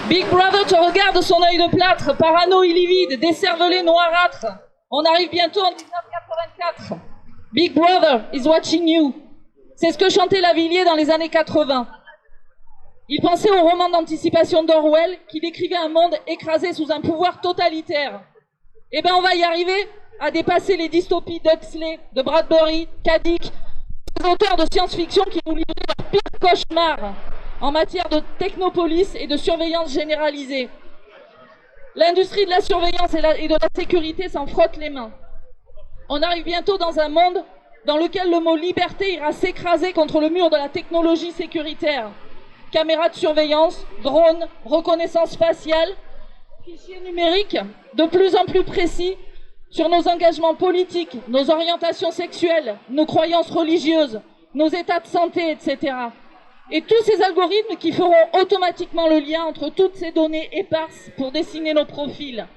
Big Brother te regarde de son œil de plâtre, parano illivide, décervelé noirâtre. On arrive bientôt en 1984. Big Brother is watching you. C'est ce que chantait Lavilliers dans les années 80. Il pensait au roman d'anticipation d'Orwell qui décrivait un monde écrasé sous un pouvoir totalitaire. Eh bien, on va y arriver à dépasser les dystopies d'Huxley, de Bradbury, Kadik, des auteurs de science-fiction qui nous livraient leurs pires cauchemars en matière de technopolis et de surveillance généralisée. L'industrie de la surveillance et de la sécurité s'en frotte les mains. On arrive bientôt dans un monde dans lequel le mot liberté ira s'écraser contre le mur de la technologie sécuritaire. Caméras de surveillance, drones, reconnaissance faciale, fichiers numériques de plus en plus précis sur nos engagements politiques, nos orientations sexuelles, nos croyances religieuses, nos états de santé, etc. Et tous ces algorithmes qui feront automatiquement le lien entre toutes ces données éparses pour dessiner nos profils.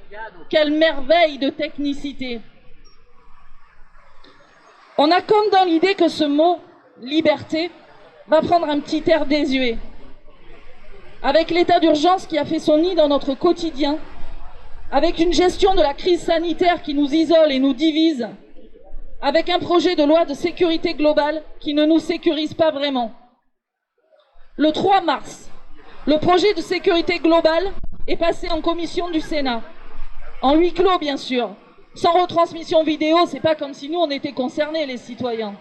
Quelle merveille de technicité! On a comme dans l'idée que ce mot « liberté » va prendre un petit air désuet. Avec l'état d'urgence qui a fait son nid dans notre quotidien, avec une gestion de la crise sanitaire qui nous isole et nous divise, avec un projet de loi de sécurité globale qui ne nous sécurise pas vraiment. Le 3 mars, le projet de sécurité globale est passé en commission du Sénat. En huis clos, bien sûr. Sans retransmission vidéo, c'est pas comme si nous, on était concernés, les citoyens.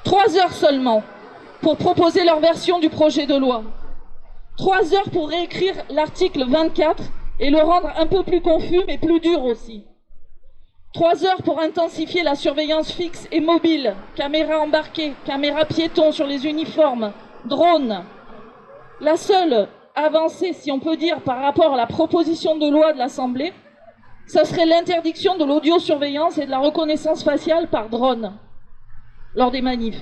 3 heures seulement pour proposer leur version du projet de loi. 3 heures pour réécrire l'article 24 et le rendre un peu plus confus, mais plus dur aussi. 3 heures pour intensifier la surveillance fixe et mobile, caméras embarquées, caméras piétons sur les uniformes, drones. La seule avancée, si on peut dire, par rapport à la proposition de loi de l'Assemblée, ce serait l'interdiction de l'audiosurveillance et de la reconnaissance faciale par drone lors des manifs.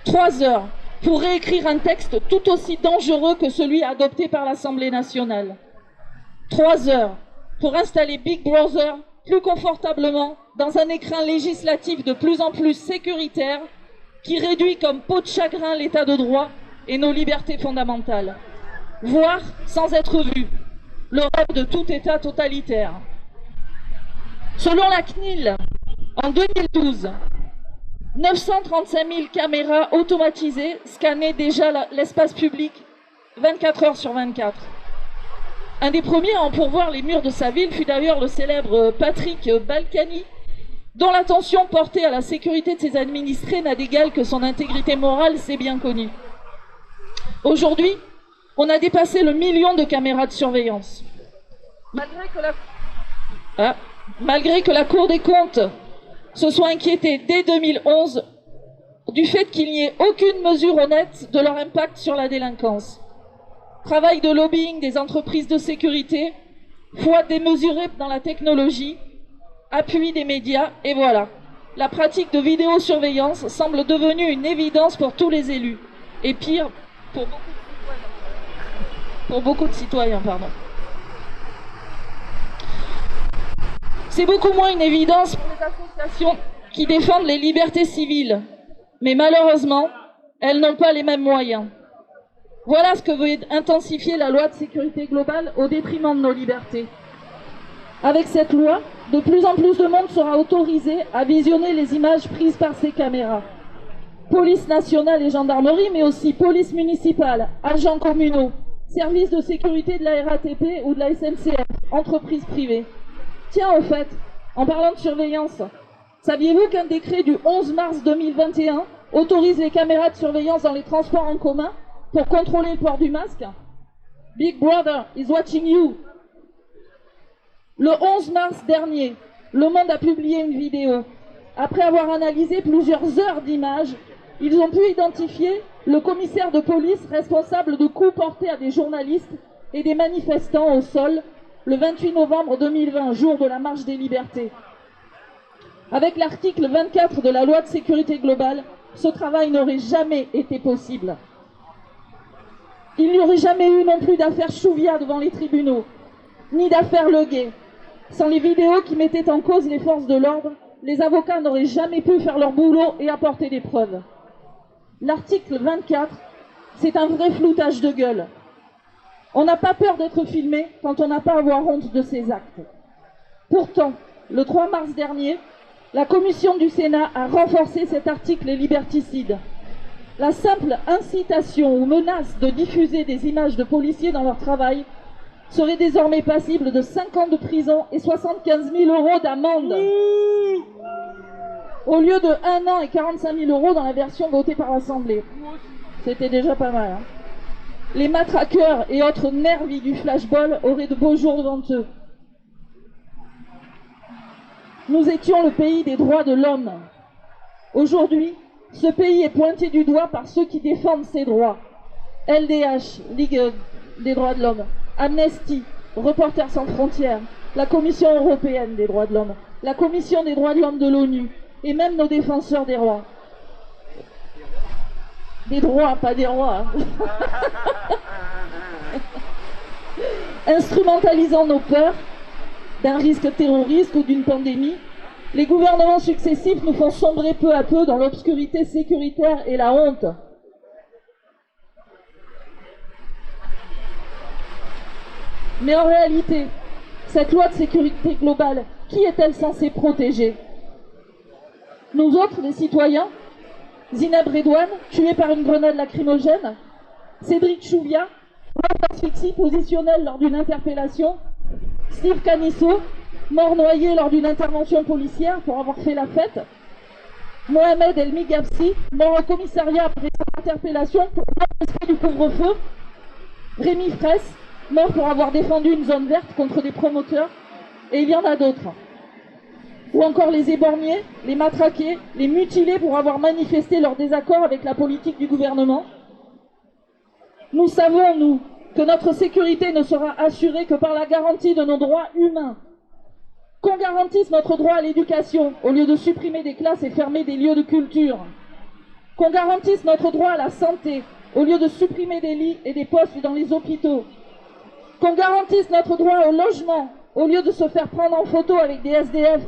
3 heures pour réécrire un texte tout aussi dangereux que celui adopté par l'Assemblée nationale. 3 heures pour installer Big Brother plus confortablement dans un écrin législatif de plus en plus sécuritaire qui réduit comme peau de chagrin l'état de droit et nos libertés fondamentales. Voir sans être vu, le rêve de tout État totalitaire. Selon la CNIL, en 2012, 935 000 caméras automatisées scannaient déjà l'espace public 24 heures sur 24. Un des premiers à en pourvoir les murs de sa ville fut d'ailleurs le célèbre Patrick Balkany, dont l'attention portée à la sécurité de ses administrés n'a d'égal que son intégrité morale, c'est bien connu. Aujourd'hui, on a dépassé le 1 million de caméras de surveillance. Malgré que la Cour des comptes se soit inquiétée dès 2011 du fait qu'il n'y ait aucune mesure honnête de leur impact sur la délinquance. Travail de lobbying des entreprises de sécurité, foi démesurée dans la technologie, appui des médias, et voilà. La pratique de vidéosurveillance semble devenue une évidence pour tous les élus. Et pire, pour beaucoup de citoyens. C'est beaucoup moins une évidence pour les associations qui défendent les libertés civiles. Mais malheureusement, elles n'ont pas les mêmes moyens. Voilà ce que veut intensifier la loi de sécurité globale au détriment de nos libertés. Avec cette loi, de plus en plus de monde sera autorisé à visionner les images prises par ces caméras. Police nationale et gendarmerie, mais aussi police municipale, agents communaux, services de sécurité de la RATP ou de la SNCF, entreprises privées. Tiens, au fait, en parlant de surveillance, saviez-vous qu'un décret du 11 mars 2021 autorise les caméras de surveillance dans les transports en commun pour contrôler le port du masque? Big Brother is watching you. Le 11 mars dernier, Le Monde a publié une vidéo. Après avoir analysé plusieurs heures d'images, ils ont pu identifier le commissaire de police responsable de coups portés à des journalistes et des manifestants au sol le 28 novembre 2020, jour de la marche des libertés. Avec l'article 24 de la loi de sécurité globale, ce travail n'aurait jamais été possible. Il n'y aurait jamais eu non plus d'affaire Chouviat devant les tribunaux, ni d'affaire Le Guet. Sans les vidéos qui mettaient en cause les forces de l'ordre, les avocats n'auraient jamais pu faire leur boulot et apporter des preuves. L'article 24, c'est un vrai floutage de gueule. On n'a pas peur d'être filmé quand on n'a pas à avoir honte de ses actes. Pourtant, le 3 mars dernier, la commission du Sénat a renforcé cet article liberticide. La simple incitation ou menace de diffuser des images de policiers dans leur travail serait désormais passible de 5 ans de prison et 75 000 € d'amende. Au lieu de 1 an et 45 000 € dans la version votée par l'Assemblée. C'était déjà pas mal. Hein. Les matraqueurs et autres nervis du flashball auraient de beaux jours devant eux. Nous étions le pays des droits de l'homme. Aujourd'hui, ce pays est pointé du doigt par ceux qui défendent ses droits. LDH, Ligue des droits de l'homme, Amnesty, Reporters sans frontières, la Commission européenne des droits de l'homme, la Commission des droits de l'homme de l'ONU, et même nos défenseurs des droits. Des droits, pas des rois. Hein. Instrumentalisant nos peurs d'un risque terroriste ou d'une pandémie, les gouvernements successifs nous font sombrer peu à peu dans l'obscurité sécuritaire et la honte. Mais en réalité, cette loi de sécurité globale, qui est-elle censée protéger? Nous autres, les citoyens? Zineb Redouane, tué par une grenade lacrymogène? Cédric Chouviat, mort d'asphyxie positionnelle lors d'une interpellation? Steve Canisso, mort noyé lors d'une intervention policière pour avoir fait la fête? Mohamed El Migabsi, mort au commissariat après son interpellation pour non-respect du couvre-feu? Rémi Fraisse, mort pour avoir défendu une zone verte contre des promoteurs? Et il y en a d'autres. Ou encore les éborgnés, les matraqués, les mutilés pour avoir manifesté leur désaccord avec la politique du gouvernement. Nous savons, nous, que notre sécurité ne sera assurée que par la garantie de nos droits humains. Qu'on garantisse notre droit à l'éducation au lieu de supprimer des classes et fermer des lieux de culture. Qu'on garantisse notre droit à la santé au lieu de supprimer des lits et des postes dans les hôpitaux. Qu'on garantisse notre droit au logement au lieu de se faire prendre en photo avec des SDF.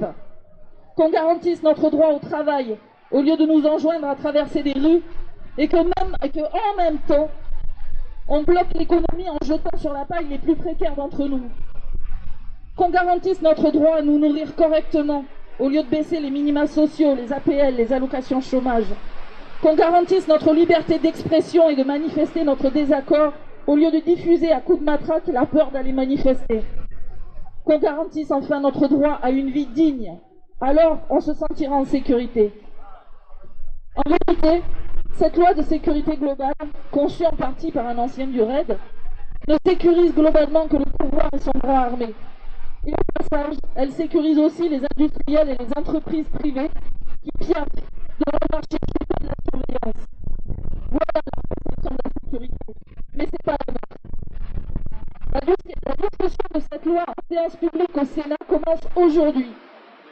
Qu'on garantisse notre droit au travail au lieu de nous enjoindre à traverser des rues et que en même temps, on bloque l'économie en jetant sur la paille les plus précaires d'entre nous. Qu'on garantisse notre droit à nous nourrir correctement au lieu de baisser les minima sociaux, les APL, les allocations chômage. Qu'on garantisse notre liberté d'expression et de manifester notre désaccord au lieu de diffuser à coups de matraque la peur d'aller manifester. Qu'on garantisse enfin notre droit à une vie digne. Alors, on se sentira en sécurité. En vérité, cette loi de sécurité globale, conçue en partie par un ancien du RAID, ne sécurise globalement que le pouvoir et son bras armé. Et au passage, elle sécurise aussi les industriels et les entreprises privées qui piaffent devant le marché de la surveillance. Voilà la conception de la sécurité. Mais c'est pas la nôtre. La discussion de cette loi en séance publique au Sénat commence aujourd'hui.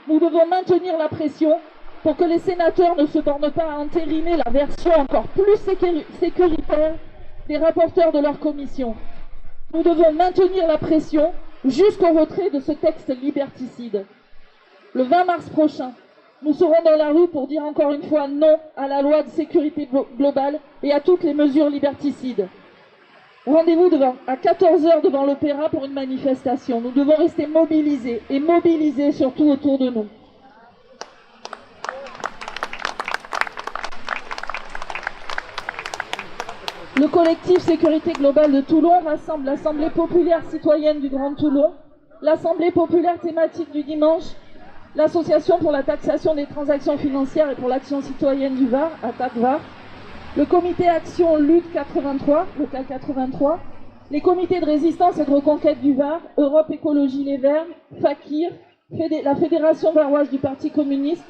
Nous devons maintenir la pression pour que les sénateurs ne se bornent pas à entériner la version encore plus sécuritaire des rapporteurs de leur commission. Nous devons maintenir la pression jusqu'au retrait de ce texte liberticide. Le 20 mars prochain, nous serons dans la rue pour dire encore une fois non à la loi de sécurité globale et à toutes les mesures liberticides. Rendez-vous à 14 h devant l'Opéra pour une manifestation. Nous devons rester mobilisés et mobilisés surtout autour de nous. Le collectif Sécurité Globale de Toulon rassemble l'Assemblée populaire citoyenne du Grand Toulon, l'Assemblée populaire thématique du dimanche, l'Association pour la taxation des transactions financières et pour l'action citoyenne du Var, ATAC-VAR, le comité Action Lutte 83, local 83, les comités de résistance et de reconquête du Var, Europe Écologie Les Verts, Fakir, la Fédération varoise du Parti communiste,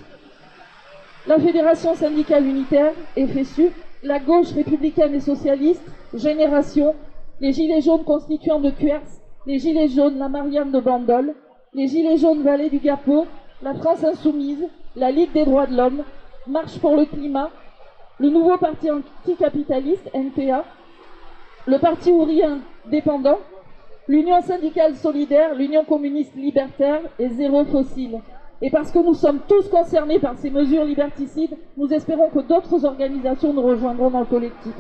la Fédération syndicale unitaire, FSU, la gauche républicaine et socialiste, Génération, les Gilets jaunes constituants de Cuers, les Gilets jaunes La Marianne de Bandol, les Gilets jaunes Vallée du Gapeau, la France Insoumise, la Ligue des droits de l'homme, Marche pour le climat, le nouveau parti anticapitaliste, NPA, le parti ouvrier indépendant, l'Union syndicale solidaire, l'Union communiste libertaire et Zéro fossile. Et parce que nous sommes tous concernés par ces mesures liberticides, nous espérons que d'autres organisations nous rejoindront dans le collectif.